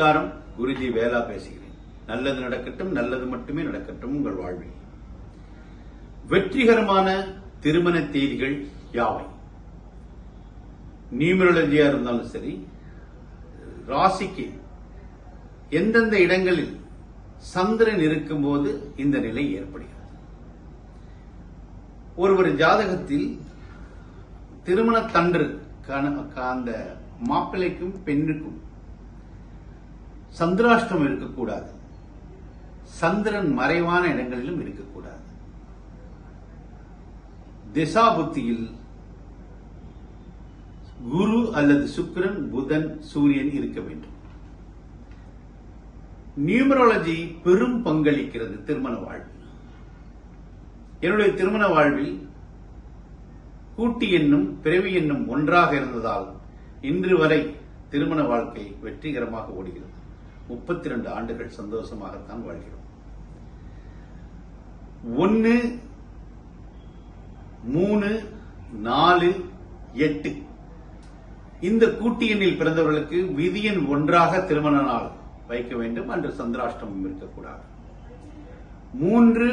நமஸ்காரம். குருஜி வேலா பேசுகிறேன். நல்லது நடக்கட்டும், நல்லது மட்டுமே நடக்கட்டும் உங்கள் வாழ்வில். வெற்றிகரமான திருமண தேதிகள் யாவை? நியூமராலஜியா இருந்தாலும் சரி, ராசிக்கு எந்தெந்த இடங்களில் சந்திரன் இருக்கும்போது இந்த நிலை ஏற்படுகிறது. ஒருவர் ஜாதகத்தில் திருமணத்தன்று அந்த மாப்பிள்ளைக்கும் பெண்ணுக்கும் சந்திராஷ்டம் இருக்கக்கூடாது. சந்திரன் மறைவான இடங்களிலும் இருக்கக்கூடாது. திசா புத்தியில் குரு அல்லது சுக்கிரன், புதன், சூரியன் இருக்க வேண்டும். நியூமராலஜி பெரும் பங்களிக்கிறது திருமண வாழ்வில். என்னுடைய திருமண வாழ்வில் கூட்டு எண்ணும் பிறவி எண்ணும் ஒன்றாக இருந்ததால் இன்று வரை திருமண வாழ்க்கை வெற்றிகரமாக ஓடுகிறது. 32 ஆண்டுகள் சந்தோஷமாகத்தான் வாழ்கிறோம். 1, 3, 4, 8 இந்த கூட்டு எண்ணில் பிறந்தவர்களுக்கு விதியன் ஒன்றாக திருமண நாள் வைக்க வேண்டும். அன்று சந்திராஷ்டமம் இருக்கக்கூடாது. 3,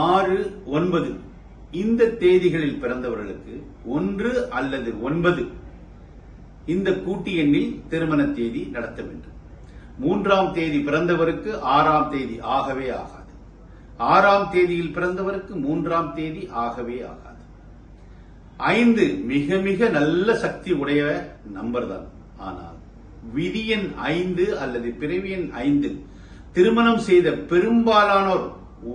6, 9 இந்த தேதிகளில் பிறந்தவர்களுக்கு 1 அல்லது 9 இந்த கூட்டு எண்ணில் திருமண தேதி நடத்த வேண்டும். 3ஆம் தேதி பிறந்தவருக்கு 6ஆம் தேதி ஆகவே ஆகாது. 6ஆம் தேதியில் பிறந்தவருக்கு 3ஆம் தேதி ஆகவே ஆகாது. 5 மிக மிக நல்ல சக்தி உடைய நம்பர் தான். ஆனால் விதியன் 5 அல்லது பிறவியன் 5 திருமணம் செய்த பெரும்பாலானோர்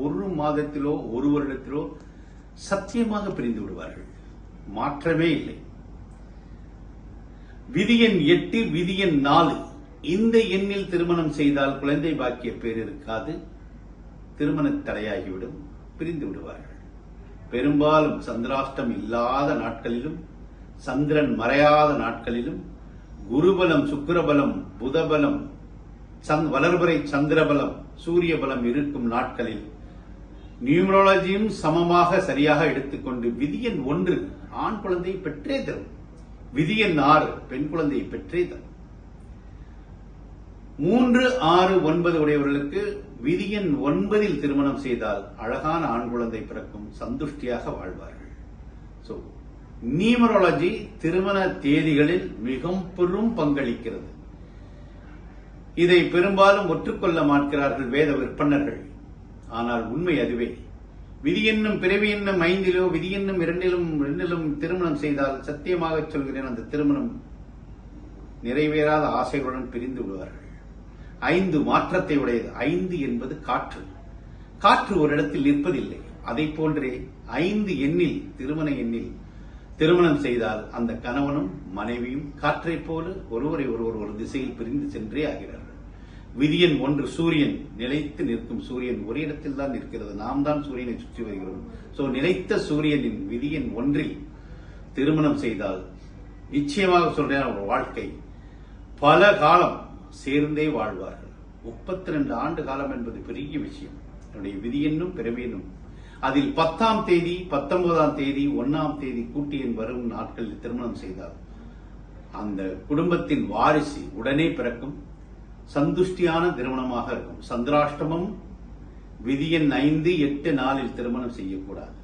1 மாதத்திலோ 1 வருடத்திலோ சத்தியமாக பிரிந்து விடுவார்கள். மாற்றமே இல்லை. விதியன் 8, விதியன் 4 இந்த எண்ணில் திருமணம் செய்தால் குழந்தை பாக்கிய பேர் இருக்காது. திருமண தடையாகிவிடும், பிரிந்து விடுவார்கள். பெரும்பாலும் சந்திராஷ்டம் இல்லாத நாட்களிலும், சந்திரன் மறையாத நாட்களிலும், குருபலம், சுக்கிரபலம், புதபலம், வளர்பறை சந்திரபலம், சூரிய பலம் இருக்கும் நாட்களில் நியூமராலஜியும் சமமாக சரியாக எடுத்துக்கொண்டு விதியன் 1 ஆண் குழந்தையை பெற்றே தரும். விதியன் 6 பெண் குழந்தையை பெற்றே தரும். 3, 6, 9 உடையவர்களுக்கு விதியன் 9 திருமணம் செய்தால் அழகான ஆண் குழந்தை பிறக்கும், சந்துஷ்டியாக வாழ்வார்கள். நியூமராலஜி திருமண தேதிகளில் மிகவும் பெரும் பங்களிக்கிறது. இதை பெரும்பாலும் ஒற்றுக்கொள்ள மாட்டார்கள் வேத விற்பனர்கள். ஆனால் உண்மை அதுவே. விதியென்னும் பிறவி எண்ணும் 5 விதியென்னும் 2 திருமணம் செய்தால் சத்தியமாக சொல்கிறேன், அந்த திருமணம் நிறைவேறாத ஆசைகளுடன் பிரிந்து விடுவார்கள். 5 மாற்றத்தை உடையது. 5 என்பது காற்று. காற்று ஒரு இடத்தில் நிற்பதில்லை. அதை போன்றே 5 எண்ணில் திருமண எண்ணில் திருமணம் செய்தால் அந்த கணவனும் மனைவியும் காற்றை போல ஒருவரை ஒருவர் ஒரு திசையில் பிரிந்து சென்றே ஆகிறார்கள். விதியன் 1 சூரியன், நிலைத்து நிற்கும் சூரியன் ஒரு இடத்தில் தான் நிற்கிறது. நாம் தான் சூரியனை சுற்றி வருகிறோம். நிலைத்த சூரியனின் விதியன் 1 திருமணம் செய்தால் நிச்சயமாக சொல்றேன், ஒரு வாழ்க்கை பல காலம் சேர்ந்தே வாழ்வார்கள். 32 ஆண்டு காலம் என்பது பெரிய விஷயம். என்னுடைய விதியென்னும் பிறவியென்னும் அதில் 10ஆம் தேதி, 19ஆம் தேதி, 1ஆம் தேதி கூட்டு எண் வரும் நாட்களில் திருமணம் செய்தால் அந்த குடும்பத்தின் வாரிசு உடனே பிறக்கும். சந்துஷ்டியான திருமணமாக இருக்கும். சந்திராஷ்டமம் விதியன் 5, 8, 4 திருமணம் செய்யக்கூடாது.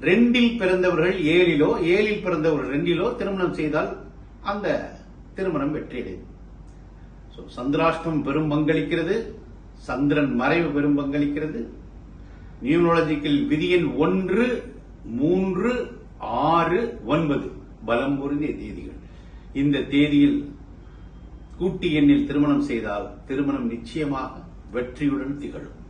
2 பிறந்தவர்கள் 7 பிறந்தவர்கள் 2 திருமணம் செய்தால் அந்த திருமணம் வெற்றியடையும். சந்திராஷ்டமம் பெரும் பங்களிக்கிறது. சந்திரன் மறைவு பெரும் பங்களிக்கிறது. நியூமராலஜிக்கல் விதியன் 1, 3, 6, 9 பலம் பொருந்திய தேதிகள். இந்த தேதியில் கூட்டு எண்ணில் திருமணம் செய்தால் திருமணம் நிச்சயமாக வெற்றியுடன் திகழும்.